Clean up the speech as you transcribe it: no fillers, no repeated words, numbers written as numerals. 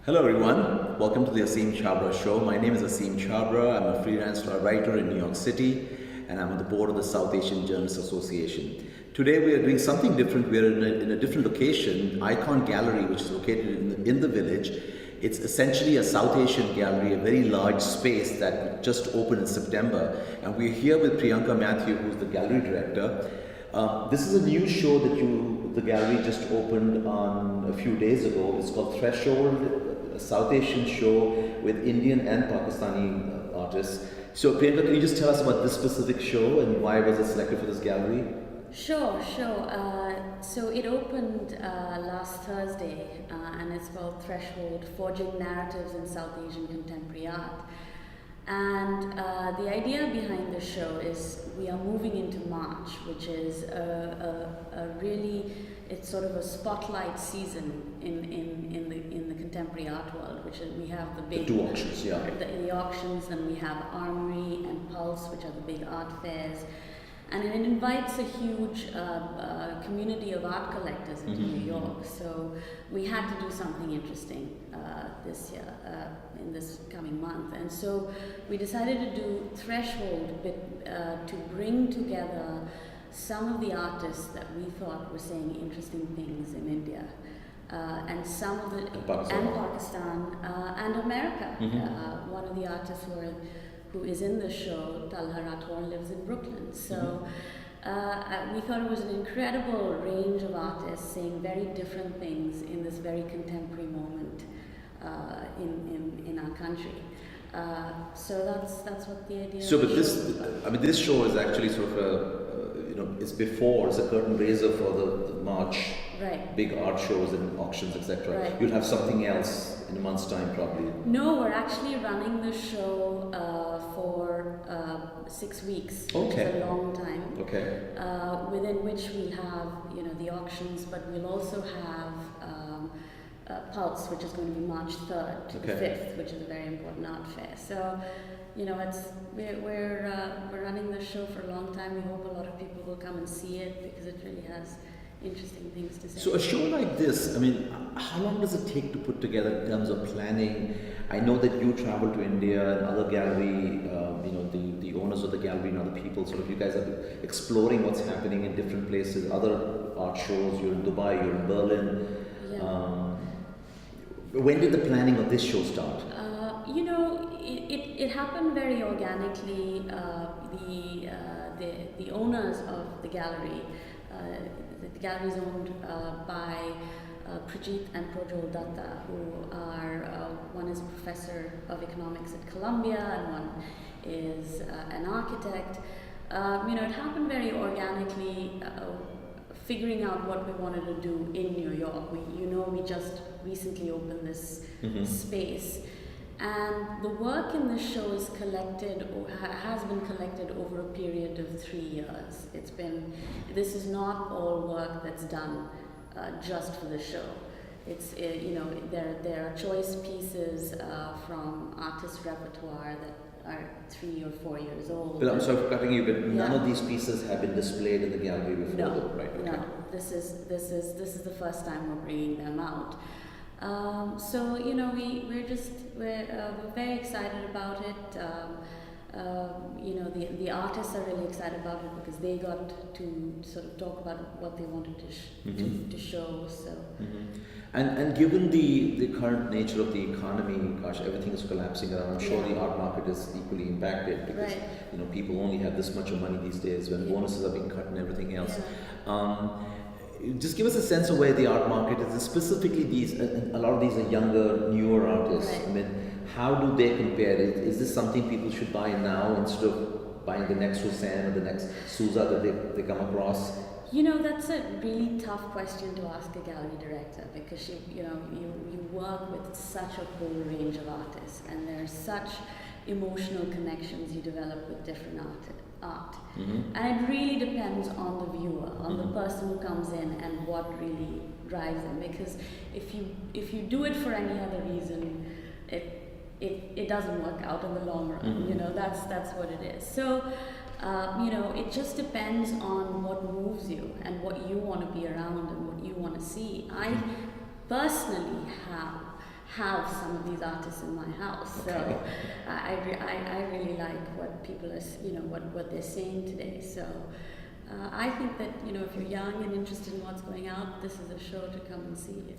Hello everyone, welcome to the Aseem Chhabra show. My name is Aseem Chhabra. I'm a freelance writer in New York City and I'm on the board of the South Asian Journalists Association. Today we are doing something different. We are in a different location, AICON Gallery, which is located in the village. It's essentially a South Asian gallery, a very large space that just opened in September. And we're here with Priyanka Mathew, who's the gallery director. This is a new show that the gallery just opened on a few days ago. It's called Threshold, a South Asian show with Indian and Pakistani artists. So Priyanka, can you just tell us about this specific show and why was it selected for this gallery? Sure. So it opened last Thursday and it's called Threshold, Forging Narratives in South Asian Contemporary Art. And the idea behind the show is we are moving into March, which is it's sort of a spotlight season in the contemporary art world, which is we have the big two auctions, the auctions, and we have Armory and Pulse, which are the big art fairs. And it invites a huge community of art collectors into New York. So we had to do something interesting this year, in this coming month. And so we decided to do Threshold to bring together some of the artists that we thought were saying interesting things in India. And some of the Pakistan and America. One of the artists who is in the show, Talha Rathore, lives in Brooklyn. So we thought it was an incredible range of artists saying very different things in this very contemporary moment in our country. So that's what the idea. So, but this show is actually sort of it's a curtain raiser for the March big art shows and auctions, etc. Right. You'll have something else in a month's time, probably. No, we're actually running the show for 6 weeks. Okay. Which is a long time. Okay. Within which we have the auctions, but we'll also have Pulse, which is going to be March 3rd to the 5th, which is a very important art fair. So, we're running the show for a long time. We hope a lot of people will come and see it because it really has interesting things to say. So a show like this, how long does it take to put together in terms of planning? I know that you travel to India and other gallery, the owners of the gallery and other people, sort of you guys are exploring what's happening in different places, other art shows, you're in Dubai, you're in Berlin. Yeah. When did the planning of this show start? It happened very organically. The owners of the gallery, the gallery is owned by Prajit and Projol Datta, who are one is a professor of economics at Columbia and one is an architect. It happened very organically. Figuring out what we wanted to do in New York. We just recently opened this space, and the work in this show is collected or has been collected over a period of 3 years. This is not all work that's done just for the show. It's there are choice pieces from artist repertoire that are 3 or 4 years old. Well, I'm sorry for cutting you, but none of these pieces have been displayed in the gallery before, though, right? Okay. No. This is the first time we're bringing them out. We're very excited about it. The artists are really excited about it because they got to sort of talk about what they wanted to show. So. And given the current nature of the economy, gosh, everything is collapsing around. I'm sure the art market is equally impacted because people only have this much of money these days when bonuses are being cut and everything else. Just give us a sense of where the art market is. Specifically, a lot of these are younger, newer artists. Right. How do they compare? Is this something people should buy now instead of buying the next Hussain or the next Souza that they come across? That's a really tough question to ask a gallery director because you work with such a whole range of artists and there are such emotional connections you develop with different art. And it really depends on the viewer, on the person who comes in and what really drives them. Because if you do it for any other reason, it doesn't work out in the long run. That's what it is. So it just depends on what moves you and what you want to be around and what you want to see. I personally have some of these artists in my house. Okay. So I really like what people are, what they're saying today. So I think that, if you're young and interested in what's going out, this is a show to come and see.